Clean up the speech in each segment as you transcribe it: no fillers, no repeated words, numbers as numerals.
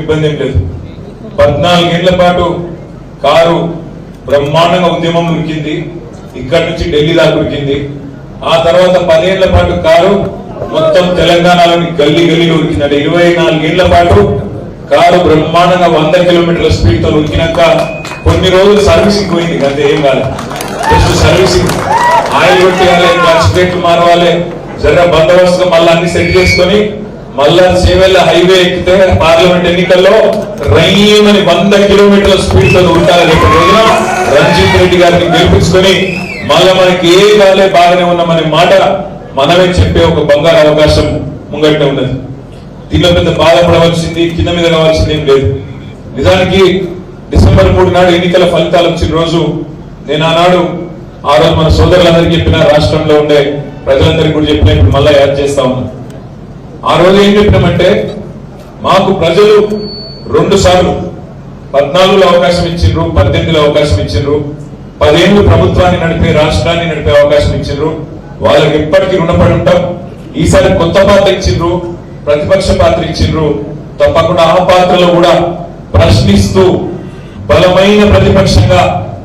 ఇబ్బంది ఏం లేదు. 14 ఏళ్ల పాటు కారు బ్రహ్మాండంగా ఉద్యమం ఉరికింది. ఇక్కడి నుంచి ఢిల్లీ దాకా ఉరికింది. ఆ తర్వాత 10 ఏళ్ల పాటు కారు మొత్తం తెలంగాణలోని గల్లీ గల్లీలో ఉరికిందంటే 24 ఏళ్ల పాటు కారు బ్రహ్మాండంగా 100 కిలోమీటర్ల స్పీడ్ తో ఉరికినాక కొన్ని రోజులు సర్వీసింగ్ పోయింది. అంతే, ఏం కాదు, జస్ట్ సర్వీసింగ్. ఆయిల్ కొట్టేయాలి, క్లచ్ ప్లేట్లు మారవాలి, జర బందోబస్తుగా మళ్ళీ అన్ని సెట్ చేసుకొని మళ్ళా చేవెళ్ళ హైవే ఎక్కితే పార్లమెంట్ ఎన్నికల్లో రైమని 100 కిలోమీటర్ల స్పీడ్ తో ఉంటారు. రేపు రోజున రంజిత్ రెడ్డి గారిని గెలిపించుకొని మళ్ళా మనకి ఏ కాలే బాగానే ఉన్నామనే మాట మనమే చెప్పే ఒక బంగారు అవకాశం ముంగట్నే ఉన్నది. దీనిలో పెద్ద బాధపడవలసింది, కింద మీద కావాల్సింది ఏం లేదు. నిజానికి డిసెంబర్ 3 నాడు ఎన్నికల ఫలితాలు వచ్చిన రోజు నేను ఆ రోజు మన సోదరులందరికీ చెప్పిన, రాష్ట్రంలో ఉండే ప్రజలందరికీ కూడా చెప్పిన, ఇప్పుడు మళ్ళా యాడ్ చేస్తా ఉన్నా. ఆ రోజు ఏం చెప్పినామంటే, మాకు ప్రజలు 2 సార్లు 14లో అవకాశం ఇచ్చిండ్రు, 18లో అవకాశం ఇచ్చిండ్రు, 10 ఏళ్ళు ప్రభుత్వాన్ని నడిపే, రాష్ట్రాన్ని నడిపే అవకాశం ఇచ్చిండ్రు. వాళ్ళకి ఎప్పటికీ రుణపడి ఉంటాం. ఈసారి కొత్త పాత్ర ఇచ్చిండ్రు, ప్రతిపక్ష పాత్ర ఇచ్చిండ్రు. తప్పకుండా ఆ పాత్రలో కూడా ప్రశ్నిస్తూ బలమైన ప్రతిపక్షంగా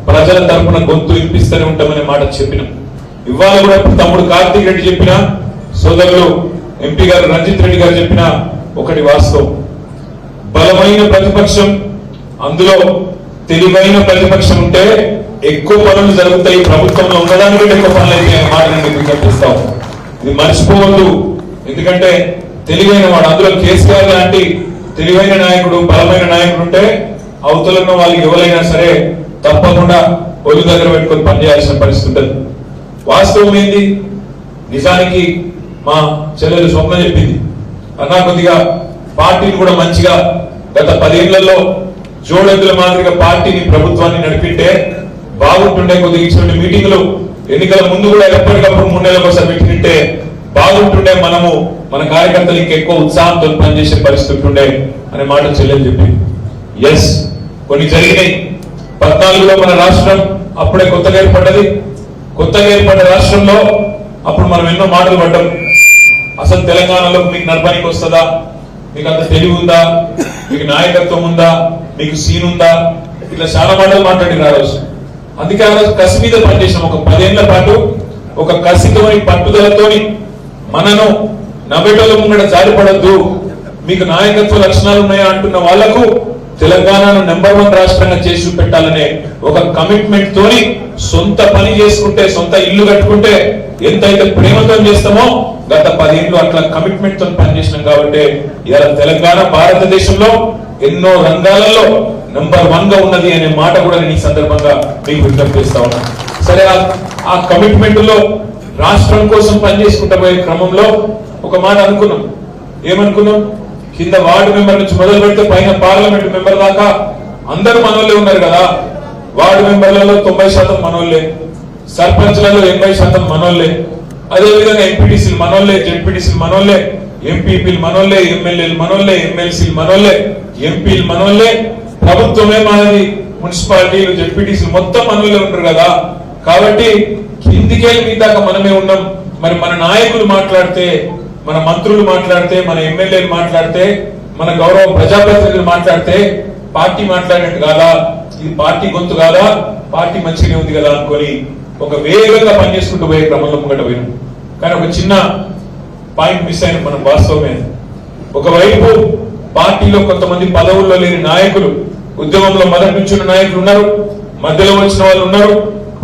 ప్రజల తరపున గొంతు వినిపిస్తూనే ఉంటామనే మాట చెప్పినాం. ఇవాళ కూడా తమ్ముడు కార్తీక్ రెడ్డి చెప్పిన, సోదరులు ఎంపీ గారు రంజిత్ రెడ్డి గారు చెప్పిన ఒకటి వాస్తవం. బలమైన ప్రతిపక్షం, అందులో తెలివైన ప్రతిపక్షం ఉంటే ఎక్కువ పనులు జరుగుతాయి, ప్రభుత్వంలో ఉండడానికి ఎక్కువ పనులు అయితే మాట నేను విజ్ఞప్తిస్తాం. ఇది మర్చిపోవద్దు. ఎందుకంటే తెలివైన వాడు, అందులో కేసీఆర్ లాంటి తెలివైన నాయకుడు, బలమైన నాయకుడు ఉంటే అవతలున్న వాళ్ళు ఎవరైనా సరే తప్పకుండా ఒళ్ళు దగ్గర పెట్టుకొని పనిచేయాల్సిన పరిస్థితి ఉంటుంది. వాస్తవం ఏంది? నిజానికి మా చెల్లెలు స్వప్న చెప్పింది, అన్నా కొద్దిగా పార్టీని కూడా మంచిగా గత 10 ఏళ్లలో జోడెద్దుల మాదిరిగా పార్టీని, ప్రభుత్వాన్ని నడిపింటే బాగుంటుండే. కొద్దిగా ఇటువంటి మీటింగ్లు ఎన్నికల ముందు కూడా ఎప్పటికప్పుడు 3 నెలలకు ఒకసారి పెట్టింటే బాగుంటుండే, మనము మన కార్యకర్తలు ఇంకెక్కువ ఉత్సాహంతో పనిచేసే పరిస్థితి ఉంటుండే అనే మాట చెల్లెలు చెప్పింది. ఎస్, కొన్ని జరిగినాయి. 14లో మన రాష్ట్రం అప్పుడే కొత్తగా ఏర్పడ్డది. కొత్తగా ఏర్పడ్డ రాష్ట్రంలో అప్పుడు మనం ఎన్నో మాటలు పడ్డాం. అసలు తెలంగాణలో మీకు నడపడానికి వస్తుందా, మీకు అంత తెలివి ఉందా, మీకు నాయకత్వం ఉందా, మీకు సీన్ ఉందా, ఇట్లా చాలా మాటలు మాట్లాడి ఆ రోజు. అందుకే ఆ రోజు కసి మీద పనిచేసాం. ఒక 10 ఏళ్ల పాటు ఒక కసితోని, పట్టుదలతోని మనను నవ్వేటోళ్ళ ముంగడ జారిపడద్దు, మీకు నాయకత్వ లక్షణాలు ఉన్నాయా అంటున్న వాళ్లకు తెలంగాణను నెంబర్ 1 రాష్ట్రంగా చేసి పెట్టాలనే ఒక కమిట్మెంట్ తోని సొంత పని చేసుకుంటే, సొంత ఇల్లు కట్టుకుంటే ఎంతైతే ప్రేమతో చేస్తామో గత 10 ఏళ్ళు అట్లా కమిట్మెంట్ తో పనిచేసినాం. కాబట్టి ఇలా తెలంగాణ భారతదేశంలో ఎన్నో రంగాలలో నెంబర్ 1 గా ఉన్నది అనే మాట కూడా నేను ఈ సందర్భంగా మీకు విజ్ఞప్తి చేస్తా ఉన్నా. సరే, ఆ కమిట్మెంట్ లో రాష్ట్రం కోసం పనిచేసుకుంటా పోయే క్రమంలో ఒక మాట అనుకున్నాం. ఏమనుకున్నాం? కింద వార్డు మెంబర్ నుంచి మొదలు పెడితే పైన పార్లమెంట్ మెంబర్ దాకా అందరూ మనోళ్ళే ఉన్నారు కదా. వార్డు మెంబర్లలో 90% మనోళ్ళే, సర్పంచ్లలో 80% మనోళ్ళే, అదేవిధంగా ఎంపీటీసీలు మనోళ్ళే, జెడ్పీటీసీలు మనోళ్ళే, ఎంపీపీలు మనోళ్ళే, ఎమ్మెల్యేలు మనోళ్ళే, ఎమ్మెల్సీలు మనోళ్ళే, ఎంపీలు మనోళ్ళే, ప్రభుత్వమే మనది, మున్సిపాలిటీలు, జెడ్పీటీసీలు మొత్తం మనోళ్ళే ఉంటారు కదా. కాబట్టి కిందికెళ్ళి మీ దాకా మనమే ఉన్నాం. మరి మన నాయకులు మాట్లాడితే, మన మంత్రులు మాట్లాడితే, మన ఎమ్మెల్యేలు మాట్లాడితే, మన గౌరవ ప్రజాప్రతినిధులు మాట్లాడితే పార్టీ మాట్లాడినట్టు కాదా, ఇది పార్టీ గొంతు కాదా, పార్టీ మంచిగానే ఉంది కదా అనుకొని ఒక వేగంగా పనిచేసుకుంటూ పోయే క్రమంలో ముంగట పోయినాం. కానీ ఒక చిన్న పాయింట్ మిస్ అయిన మనం వాస్తవమే. ఒకవైపు పార్టీలో కొంతమంది పదవుల్లో లేని నాయకులు, ఉద్యమంలో మొదటి నుంచి ఉన్న నాయకులు ఉన్నారు, మధ్యలో వచ్చిన వాళ్ళు ఉన్నారు,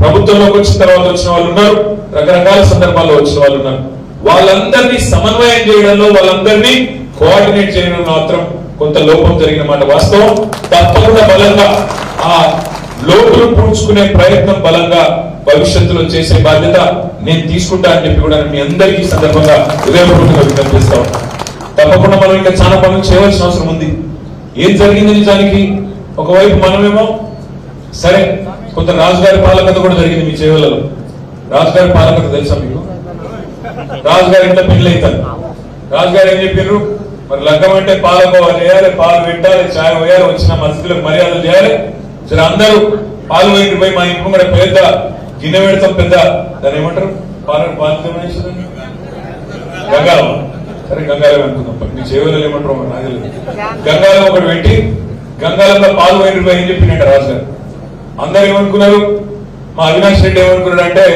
ప్రభుత్వంలోకి వచ్చిన తర్వాత వచ్చిన వాళ్ళు ఉన్నారు, రకరకాల సందర్భాల్లో వచ్చిన వాళ్ళు ఉన్నారు. వాళ్ళందరినీ సమన్వయం చేయడంలో, వాళ్ళందరినీ కోఆర్డినేట్ చేయడంలో మాత్రం కొంత లోపం జరిగిన మాట వాస్తవం. తప్పకుండా బలంగా ఆ లోపులు పూడ్చుకునే ప్రయత్నం బలంగా భవిష్యత్తులో చేసే బాధ్యత నేను తీసుకుంటా అని చెప్పి కూడా మీ అందరికీ సందర్భంగా హృదయపూర్వకంగా విజ్ఞప్తి చేస్తాం. తప్పకుండా మనం ఇంకా చాలా పనులు చేయవలసిన అవసరం ఉంది. ఏం జరిగింది నిజానికి? ఒకవైపు మనమేమో సరే, కొంత రాజుగారి పాలకత కూడా జరిగింది మీ చేవలలో. రాజుగారి పాలకత తెలుసా మీకు? రాజుగారి ఇంట్లో పెళ్లి అవుతారు. రాజుగారు ఏం చెప్పారు? మరి లగ్గం అంటే పాలకోవ చేయాలి, పాలు పెట్టాలి, ఛాయ్ పోయాలి, వచ్చిన మసీదులకు మర్యాదలు చేయాలి. సరే, అందరూ పాలు పోయి పోయి మా ఇంట్లో కూడా పెద్ద గిన్నె పెడతాం, పెద్ద దాన్ని ఏమంటారు, గంగారం సరే గంగాలం అనుకుందాం, మీ చేవలలో ఏమంటారు నాకు గంగాలం ఒకటి పెట్టి గంగాలంలో పాలు పోయిన ఏం చెప్పిందంట రాజు గారు. అందరూ ఏమనుకున్నారు, మా అవినాష్ రెడ్డి ఏమనుకున్నాడు అంటే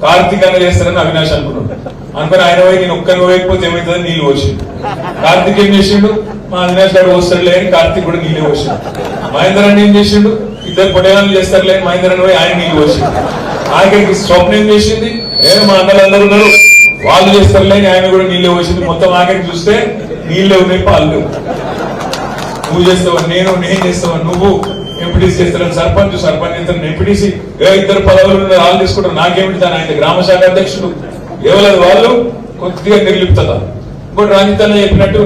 కార్తీక్ అన్న చేస్తారని అవినాష్ అనుకున్నాడు. అనుకుని ఆయన పోయి నేను ఒక్కరిని పోయకపోతే ఏమవుతుందని నీళ్ళు పోసిండు. కార్తీక్ ఏం చేసిండు, మా అవినాష్ గారు వస్తాడులే అని కార్తీక్ కూడా నీళ్ళు పోసిండు. మహేందర్ అన్న ఏం చేసిండు, ఇద్దరు పొడేళ్ళు చేస్తారులే అని మహేందర్ అన్న పోయి ఆయన నీళ్ళు పోసిండు. ఆయనకి స్వప్న ఏం చేసింది, మా అన్నలందరూ ఉన్నారు వాళ్ళు చేస్తారులే అని ఆయన కూడా నీళ్ళే పోసింది. మొత్తం ఆఖరికి చూస్తే నీళ్ళే ఉన్నాయి, పాలు లేవు. నువ్వు చేస్తావా, నేను చేస్తావా, నువ్వు ఎంపీటీసీ చేస్తాను, సర్పంచ్ చేస్తాను, ఎంపీటీసీ ఇద్దరు పదవులు వాళ్ళు తీసుకుంటారు, నాకేమిటి దాని ఆయన గ్రామ శాఖ అధ్యక్షుడు ఎవరు వాళ్ళు కొద్దిగా నిర్లిప్తత. ఇంకోటి రంజిత్ అన్న చెప్పినట్టు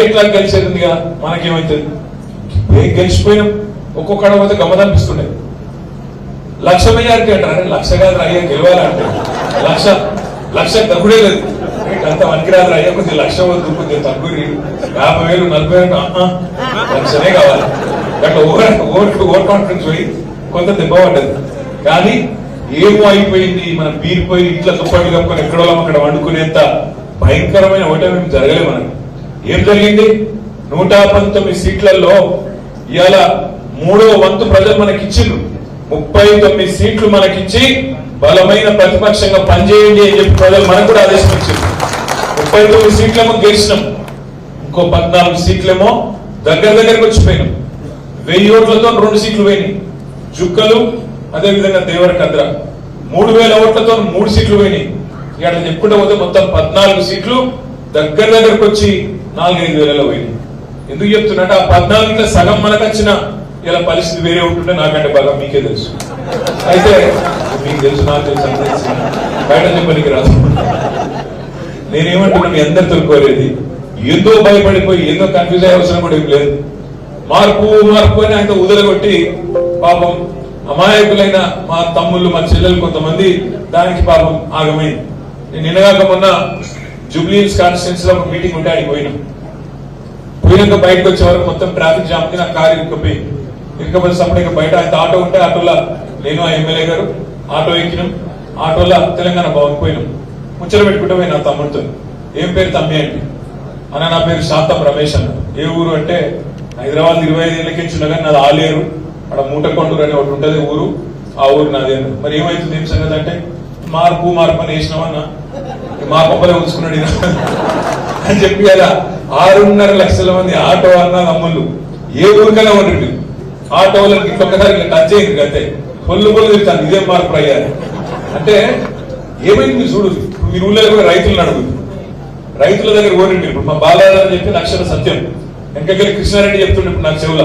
ఎట్లా గెలిచేదిగా మనకేమైతుంది, గెలిచిపోయినాం. ఒక్కొక్కడ పోతే గమనిపిస్తుండే 1,00,000 మెజారిటీ అంటారు, 1,00,000 కాదు అయ్యా గెలవాలంటే 1,00,000 తగ్గుడే లేదు, అంత వనికిరాదు అయ్యా కొద్ది 1,00,000 కొద్దిగా తగ్గురి 50,000 40,000 1,00,000 కావాలి. అట్లా ఓవర్ కాన్ఫిడెన్స్ పోయి కొంత దెబ్బ పడ్డది. కానీ ఏమో అయిపోయింది, మనం బీరిపోయి ఇట్లా దుప్పటి కప్పుకొని ఎక్కడో అక్కడ వండుకునేంత భయంకరమైన ఓటమి జరగలే. మనకు ఏం జరిగింది, 119 సీట్లలో ఇవాళ 3వ వంతు ప్రజలు మనకిచ్చిండ్రు. 39 సీట్లు మనకిచ్చి బలమైన ప్రతిపక్షంగా పనిచేయండి అని చెప్పి ప్రజలు మనకు కూడా ఆదేశం ఇచ్చింది. 39 సీట్లేమో గెలిచినాం, ఇంకో 14 సీట్లేమో దగ్గరికి వచ్చిపోయినాం. 1000 ఓట్లతో 2 సీట్లు పోయినాయి జుక్కలు, అదేవిధంగా దేవరకద్ర. 3,000 ఓట్లతో 3 సీట్లు పోయినాయి. ఇక్కడ చెప్పుకుంటే పోతే మొత్తం 14 సీట్లు దగ్గరికి వచ్చి 4-5 వేలలో పోయినాయి. ఎందుకు చెప్తున్నట్టు ఆ 14 సగం మనకు వచ్చిన ఇలా పరిస్థితి వేరే ఉంటుంటే నాకంటే బాగా మీకే తెలుసు. అయితే మీకు తెలుసు, నాకు తెలుసు, బయట చెప్పడానికి రాదు. నేనేమంటున్నా, మీ అందరు తెలుసుకోలేదు, ఏదో భయపడిపోయి ఏదో కన్ఫ్యూజ్ అయ్యే అవసరం కూడా ఏం లేదు. మార్పు అని ఆయన ఉదలగొట్టి పాపం అమాయకులైన మా తమ్ముళ్ళు మా చెల్లెలు కొంతమంది దానికి పాపం ఆగమైంది. నేను నిన్నగాక మొన్న జూబ్లీహిల్స్ కాన్స్టిట్యున్సీ లో ఒక మీటింగ్ ఉంటే అడిగి పోయినాక బయటకు వచ్చే వరకు మొత్తం ట్రాఫిక్ జామ్ కి నా కారు ఇరుకపోతే సపరేట్గా బయట ఆయన ఆటో ఉంటే ఆటోలో నేను ఆ ఎమ్మెల్యే గారు ఆటో ఎక్కినాం. ఆటోలో తెలంగాణ భవన్కి పోయినాం. ముచ్చట పెట్టుకుంటే పోయి నా తమ్ముడితో, ఏం పేరు తమ్మి అంటే, అన్న నా పేరు శాతం రమేష్ అన్న. ఏ ఊరు అంటే హైదరాబాద్ 25 ఏళ్ళకి ఉండగా నాది ఆలేరు, అక్కడ మూటకొండూరు అని ఒకటి ఉంటుంది ఊరు, ఆ ఊరు నాది. మరి ఏమైతుంది ఏం సంగతి అంటే, మార్పు అని వేసినామన్నా మా కొబ్బరి ఉంచుకున్నాడు అని చెప్పి కదా 6.5 లక్షల మంది ఆటో అన్న తమ్ముళ్ళు ఏ ఊరికైనా ఉండండి, ఆటో వాళ్ళకి ఇంకొకసారి టచ్ అయింది అంతే, పొల్లు తిరుగుతాను. ఇదేం మార్పు అయ్యారు అంటే ఏమైంది మీరు చూడు. మీరు ఊళ్ళో కూడా రైతులను అడుగుతుంది, రైతుల దగ్గర ఓరండి. ఇప్పుడు మా బాలాజీ చెప్పి అక్షర సత్యం, వెంకటగిరి కృష్ణారెడ్డి చెప్తుండే ఇప్పుడు నాకు చెవుల,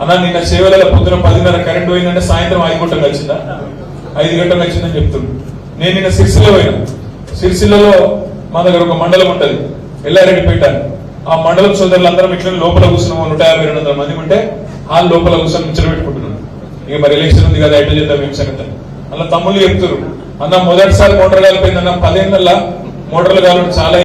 అన్నా నిన్న సేవలలో పొద్దున 10:30 కరెంట్ పోయిందంటే సాయంత్రం 5 గంటలకు వచ్చిందా, 5 గంటలకు వచ్చిందని చెప్తుండే. నేను నిన్న సిరిసిల్ల పోయినా. సిరిసిల్లలో మా దగ్గర ఒక మండలం ఉంటది ఎల్లారెడ్డిపేట. ఆ మండలం సోదరులందరం ఇట్లా లోపల కూర్చున్నాము, 150-200 మంది ఉంటే ఆ లోపల కూర్చొని ముచ్చట పెట్టుకుంటున్నాను. ఇక మరి ఎలక్షన్ ఉంది కదా ఎట్లా చేద్దాం ఏం సంగతి. అలా తమ్ముళ్ళు చెప్తారు, అన్న మొదటిసారి మోటార్ కాలిపోయిందన్న 10 ఏళ్ళ మోటార్లు కావాలంటే చాలా